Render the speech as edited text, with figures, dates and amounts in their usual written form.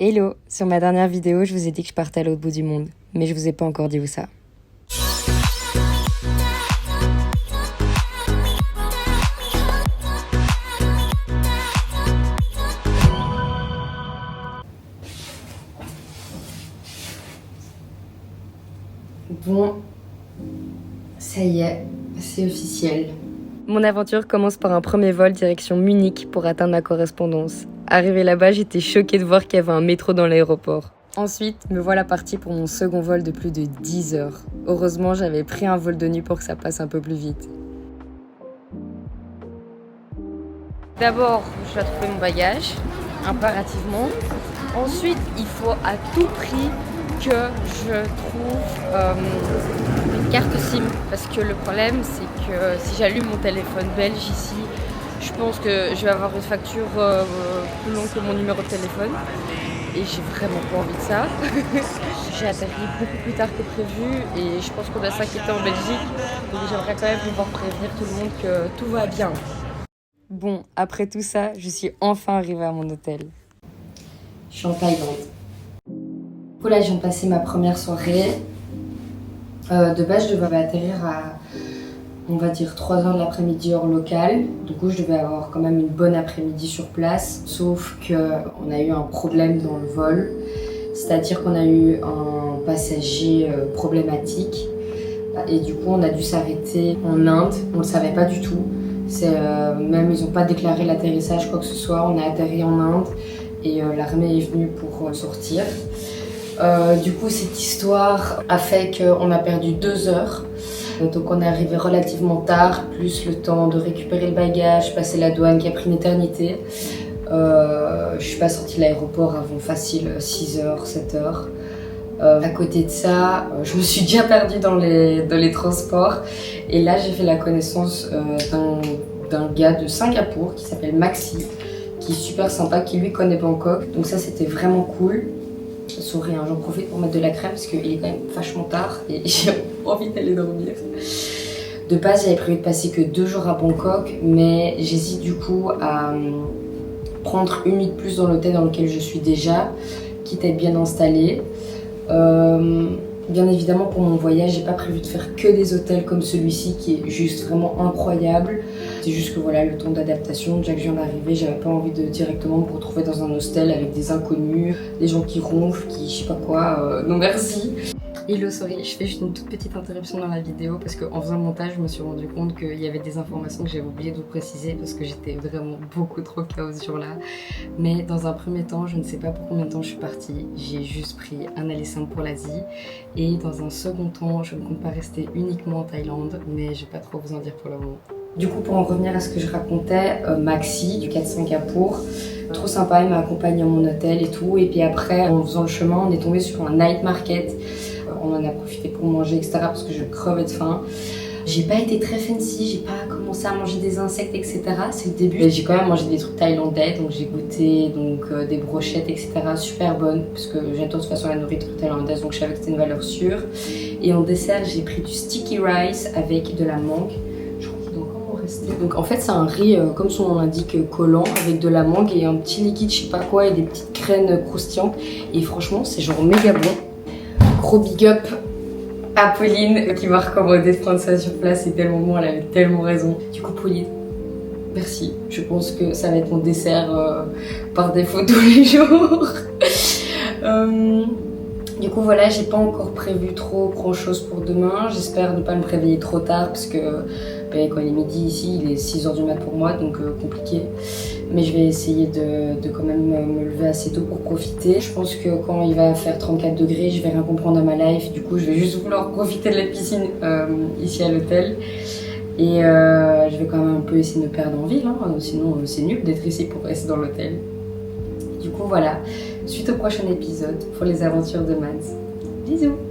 Hello! Sur ma dernière vidéo, je vous ai dit que je partais à l'autre bout du monde, mais je vous ai pas encore dit où ça. Bon, ça y est, c'est officiel. Mon aventure commence par un premier vol direction Munich pour atteindre ma correspondance. Arrivé là-bas, j'étais choquée de voir qu'il y avait un métro dans l'aéroport. Ensuite, me voilà partie pour mon second vol de plus de 10 heures. Heureusement, j'avais pris un vol de nuit pour que ça passe un peu plus vite. D'abord, je dois trouver mon bagage, impérativement. Ensuite, il faut à tout prix que je trouve une carte SIM. Parce que le problème, c'est que si j'allume mon téléphone belge ici, je pense que je vais avoir une facture plus longue que mon numéro de téléphone. Et j'ai vraiment pas envie de ça. J'ai atterri beaucoup plus tard que prévu et je pense qu'on doit s'inquiéter en Belgique. Donc j'aimerais quand même pouvoir prévenir tout le monde que tout va bien. Bon, après tout ça, je suis enfin arrivée à mon hôtel. Je suis en Thaïlande. Du coup, là, je viens de passer ma première soirée. De base, je devais atterrir à, on va dire, 3h de l'après-midi heure locale. Du coup, je devais avoir quand même une bonne après-midi sur place. Sauf qu'on a eu un problème dans le vol. C'est-à-dire qu'on a eu un passager problématique. Et du coup, on a dû s'arrêter en Inde. On ne le savait pas du tout. Même ils n'ont pas déclaré l'atterrissage, quoi que ce soit. On a atterri en Inde et l'armée est venue pour sortir. Du coup, cette histoire a fait qu'on a perdu 2 heures. Donc on est arrivé relativement tard, plus le temps de récupérer le bagage, passer la douane qui a pris une éternité. Je suis pas sortie de l'aéroport avant facile 6h, 7h. À côté de ça, je me suis déjà perdue dans les transports. Et là, j'ai fait la connaissance d'un gars de Singapour qui s'appelle Maxi, qui est super sympa, qui lui connaît Bangkok. Donc ça, c'était vraiment cool. Souris, hein, j'en profite pour mettre de la crème parce qu'il est quand même vachement tard et j'ai envie d'aller dormir. De base, j'avais prévu de passer que 2 jours à Bangkok, mais j'hésite du coup à prendre une nuit de plus dans l'hôtel dans lequel je suis déjà, quitte à être bien installée. Bien évidemment, pour mon voyage, j'ai pas prévu de faire que des hôtels comme celui-ci qui est juste vraiment incroyable. C'est juste que voilà, le temps d'adaptation, déjà que je viens d'arriver, j'avais pas envie de directement me retrouver dans un hostel avec des inconnus, des gens qui ronflent, qui je sais pas quoi, non merci. Hello, sorry, je fais juste une toute petite interruption dans la vidéo parce qu'en faisant le montage, je me suis rendu compte qu'il y avait des informations que j'avais oublié de vous préciser parce que j'étais vraiment beaucoup trop chaos ce jour-là. Mais dans un premier temps, je ne sais pas pour combien de temps je suis partie, j'ai juste pris un aller simple pour l'Asie. Et dans un second temps, je ne compte pas rester uniquement en Thaïlande, mais je vais pas trop vous en dire pour le moment. Du coup, pour en revenir à ce que je racontais, Maxi du 4 Singapour, trop sympa, il m'a accompagné à mon hôtel et tout. Et puis après, en faisant le chemin, on est tombé sur un night market. On en a profité pour manger, etc. parce que je crevais de faim. J'ai pas été très fancy, j'ai pas commencé à manger des insectes, etc. C'est le début. J'ai quand même mangé des trucs thaïlandais, donc j'ai goûté des brochettes, etc. super bonnes, parce que j'adore de toute façon la nourriture thaïlandaise, donc je savais que c'était une valeur sûre. Et en dessert, j'ai pris du sticky rice avec de la mangue. Je crois qu'il doit encore en rester. Donc en fait, c'est un riz, comme son nom l'indique, collant, avec de la mangue et un petit liquide, je sais pas quoi, et des petites graines croustillantes. Et franchement, c'est genre méga bon. Gros big up à Pauline qui m'a recommandé de prendre ça sur place et tellement bon, elle avait tellement raison. Du coup Pauline, merci. Je pense que ça va être mon dessert par défaut tous les jours. Du coup voilà, j'ai pas encore prévu trop grand chose pour demain. J'espère ne pas me réveiller trop tard parce que quand il est midi ici, il est 6h du mat pour moi, donc compliqué. Mais je vais essayer de quand même me lever assez tôt pour profiter. Je pense que quand il va faire 34 degrés, je vais rien comprendre à ma life. Du coup, je vais juste vouloir profiter de la piscine ici à l'hôtel. Et je vais quand même un peu essayer de me perdre en ville, hein. Sinon c'est nul d'être ici pour rester dans l'hôtel. Du coup voilà, suite au prochain épisode pour les aventures de Mads. Bisous!